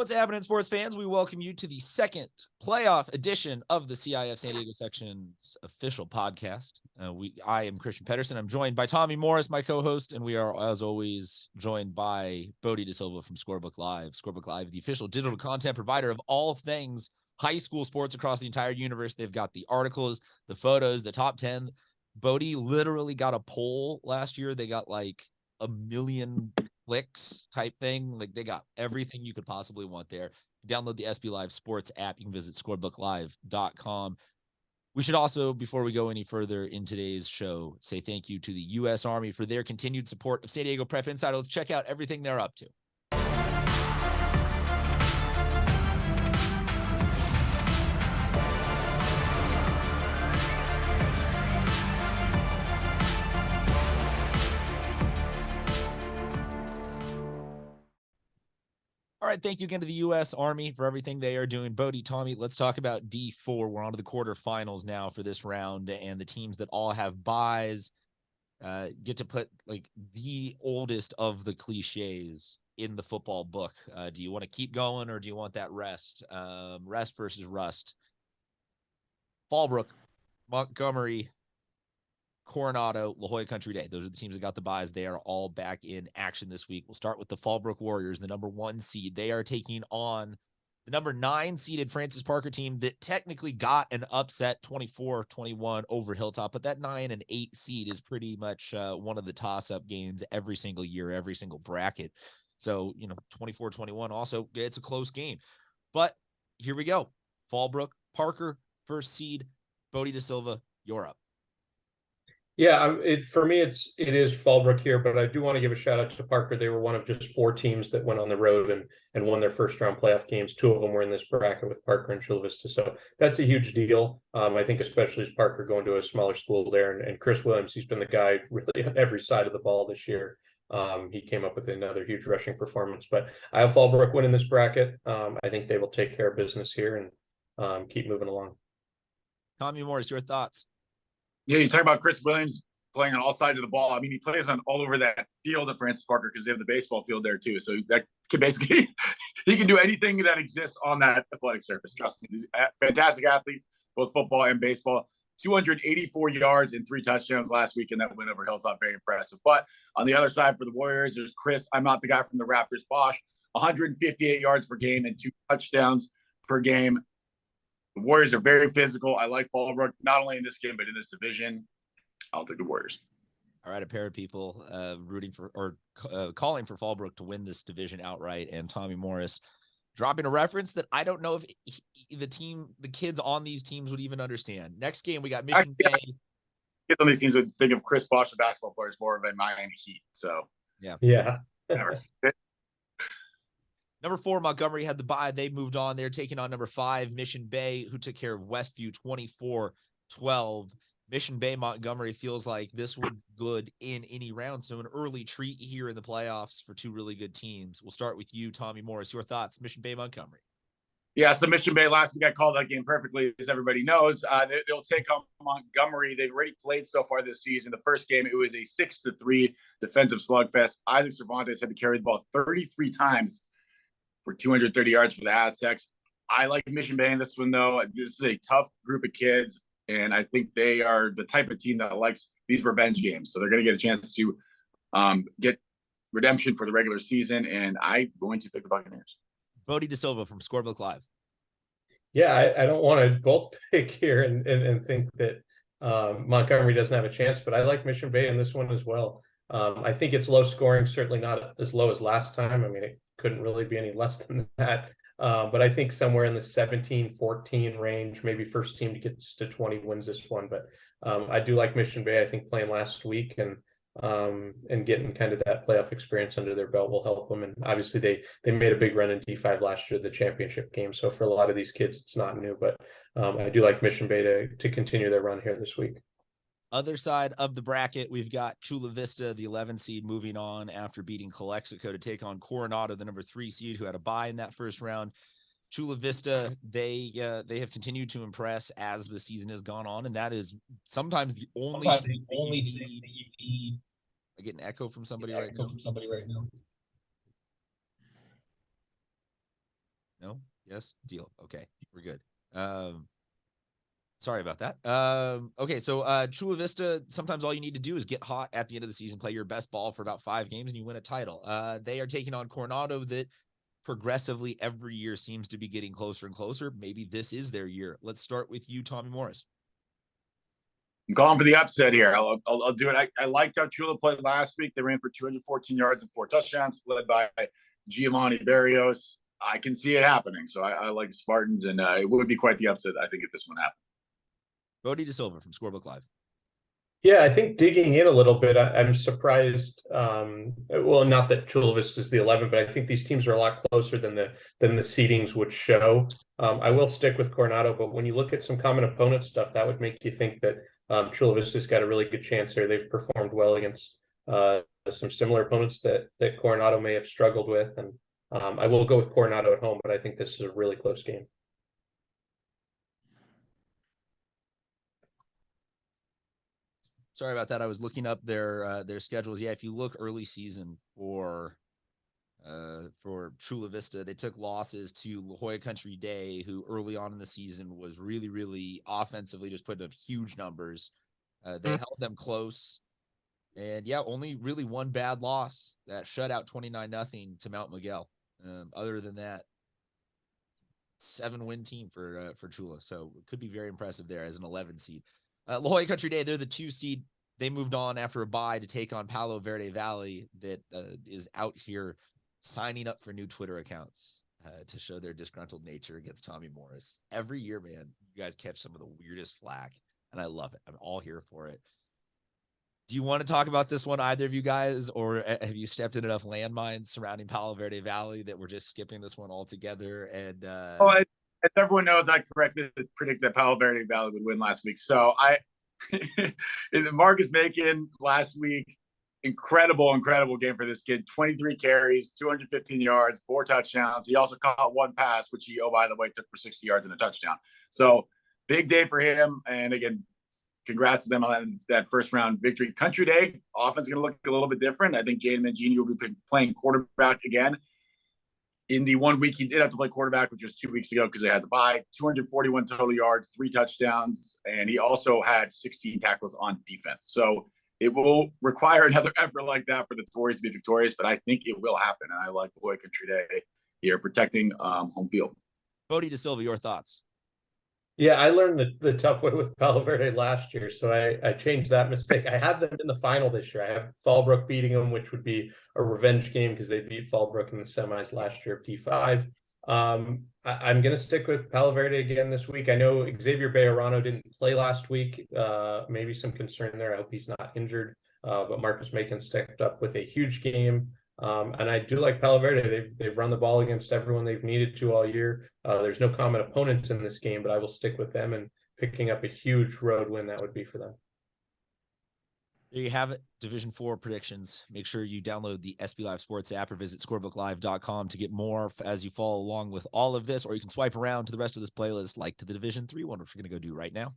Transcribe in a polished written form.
What's happening, sports fans? We welcome you to the second playoff edition of the CIF San Diego Section's official podcast. I am Christian Pedersen. I'm joined by Tommy Morris, my co-host, and we are, as always, joined by Bodie DeSilva from Scorebook Live. Scorebook Live, the official digital content provider of all things high school sports across the entire universe. They've got the articles, the photos, the top 10. Bodie literally got a poll last year. They got like 1 million clicks type thing. Like they got everything you could possibly want there. Download the SB Live Sports app. You can visit scorebooklive.com. We should also, before we go any further in today's show, say thank you to the U.S. Army for their continued support of San Diego Prep Insider. Let's check out everything they're up to. All right, thank you again to the U.S. Army for everything they are doing. Bodie, Tommy, let's talk about D4. We're on to the quarterfinals now for this round, and the teams that all have buys get to put like the oldest of the cliches in the football book. Do you want to keep going, or do you want that rest? Rest versus rust. Fallbrook, Montgomery, Coronado, La Jolla Country Day. Those are the teams that got the buys. They are all back in action this week. We'll start with the Fallbrook Warriors, the number 1 seed. They are taking on the number 9 seeded Francis Parker team that technically got an upset 24-21 over Hilltop, but that 9 and 8 seed is pretty much one of the toss-up games every single year, every single bracket. So, 24-21 also, it's a close game. But here we go. Fallbrook, Parker, first seed. Bodie DeSilva, you're up. Yeah, for me, it is Fallbrook here, but I do want to give a shout out to Parker. They were one of just 4 teams that went on the road and won their first round playoff games. 2 of them were in this bracket with Parker and Chula Vista. So that's a huge deal. I think especially as Parker going to a smaller school there, and Chris Williams, he's been the guy really on every side of the ball this year. He came up with another huge rushing performance, but I have Fallbrook winning this bracket. I think they will take care of business here and keep moving along. Tommy Morris, your thoughts? Yeah, you talk about Chris Williams playing on all sides of the ball. I mean, he plays on all over that field at Francis Parker because they have the baseball field there too. So that can basically, he can do anything that exists on that athletic surface. Trust me, he's a fantastic athlete, both football and baseball. 284 yards and 3 touchdowns last week in that win over Hilltop. Very impressive. But on the other side for the Warriors, there's Chris. I'm not the guy from the Raptors. Bosch, 158 yards per game and 2 touchdowns per game. The Warriors are very physical. I like Fallbrook, not only in this game, but in this division. I'll take the Warriors. All right, a pair of people rooting for or calling for Fallbrook to win this division outright, and Tommy Morris dropping a reference that I don't know if the kids on these teams would even understand. Next game, we got Mission Bay. Kids on these teams would think of Chris Bosch, the basketball player, as more of a Miami Heat. So yeah. Number 4, Montgomery had the bye. They moved on. They're taking on number 5, Mission Bay, who took care of Westview 24-12. Mission Bay, Montgomery feels like this would be good in any round. So an early treat here in the playoffs for 2 really good teams. We'll start with you, Tommy Morris. Your thoughts, Mission Bay, Montgomery. Yeah, so Mission Bay last week, I called that game perfectly, as everybody knows. They'll take on Montgomery. They've already played so far this season. The first game, it was a 6-3 defensive slugfest. Isaac Cervantes had to carry the ball 33 times for 230 yards for the Aztecs. I like Mission Bay in this one, though. This is a tough group of kids, and I think they are the type of team that likes these revenge games. So they're going to get a chance to get redemption for the regular season, and I'm going to pick the Buccaneers. Bodie DeSilva from Scorebook Live. Yeah, I don't want to both pick here and think that Montgomery doesn't have a chance, but I like Mission Bay in this one as well. I think it's low scoring, certainly not as low as last time. I mean, it couldn't really be any less than that. But I think somewhere in the 17-14 range, maybe first team to get to 20 wins this one. But I do like Mission Bay. I think playing last week and getting kind of that playoff experience under their belt will help them. And obviously they made a big run in D5 last year, the championship game. So for a lot of these kids, it's not new, but I do like Mission Bay to continue their run here this week. Other side of the bracket, we've got Chula Vista, the 11 seed, moving on after beating Calexico to take on Coronado, the number 3 seed, who had a bye in that first round. Chula Vista, they have continued to impress as the season has gone on, and that is sometimes the only thing that you need. I get an echo from somebody right now. No? Yes? Deal. Okay. We're good. Sorry about that. Okay, so Chula Vista, sometimes all you need to do is get hot at the end of the season, play your best ball for about 5 games, and you win a title. They are taking on Coronado that progressively every year seems to be getting closer and closer. Maybe this is their year. Let's start with you, Tommy Morris. I'm calling for the upset here. I'll do it. I liked how Chula played last week. They ran for 214 yards and 4 touchdowns, led by Giovanni Barrios. I can see it happening. So I like the Spartans, and it would be quite the upset, I think, if this one happened. Bodie De Silva from Scorebook Live. Yeah, I think digging in a little bit, I'm surprised. Well, not that Chula Vista is the 11, but I think these teams are a lot closer than the seedings would show. I will stick with Coronado, but when you look at some common opponent stuff, that would make you think that Chula Vista's got a really good chance here. They've performed well against some similar opponents that Coronado may have struggled with, and I will go with Coronado at home, but I think this is a really close game. Sorry about that. I was looking up their schedules. Yeah, if you look early season for Chula Vista, they took losses to La Jolla Country Day, who early on in the season was really, really offensively just putting up huge numbers. They held them close. And yeah, only really one bad loss, that shutout 29-0 to Mount Miguel. Other than that, 7-win team for Chula. So it could be very impressive there as an 11 seed. La Jolla Country Day, they're the 2 seed. They moved on after a bye to take on Palo Verde Valley that is out here signing up for new Twitter accounts to show their disgruntled nature against Tommy Morris. Every year, man, you guys catch some of the weirdest flack, and I love it. I'm all here for it. Do you want to talk about this one, either of you guys, or have you stepped in enough landmines surrounding Palo Verde Valley that we're just skipping this one altogether? And as everyone knows, I correctly predicted that Palo Verde Valley would win last week. So Marcus Macon last week, incredible game for this kid. 23 carries, 215 yards, 4 touchdowns. He also caught 1 pass, which he, by the way, took for 60 yards and a touchdown. So big day for him. And again, congrats to them on that first round victory. Country Day, offense going to look a little bit different. I think Jaden Mangini will be playing quarterback again. In the 1 week, he did have to play quarterback, which was 2 weeks ago because they had to bye. 241 total yards, 3 touchdowns, and he also had 16 tackles on defense. So it will require another effort like that for the Tories to be victorious, but I think it will happen. And I like La Jolla Country Day here protecting home field. Bodie De Silva, your thoughts? Yeah, I learned the tough way with Palo Verde last year, so I changed that mistake. I have them in the final this year. I have Fallbrook beating them, which would be a revenge game because they beat Fallbrook in the semis last year of P5. I'm going to stick with Palo Verde again this week. I know Xavier Bejarano didn't play last week. Maybe some concern there. I hope he's not injured. But Marcus Macon stepped up with a huge game. And I do like Palo Verde. They've run the ball against everyone they've needed to all year. There's no common opponents in this game, but I will stick with them, and picking up a huge road win that would be for them. There you have it. Division 4 predictions. Make sure you download the SB Live Sports app or visit scorebooklive.com to get more as you follow along with all of this, or you can swipe around to the rest of this playlist, like to the Division 3 one, which we're going to go do right now.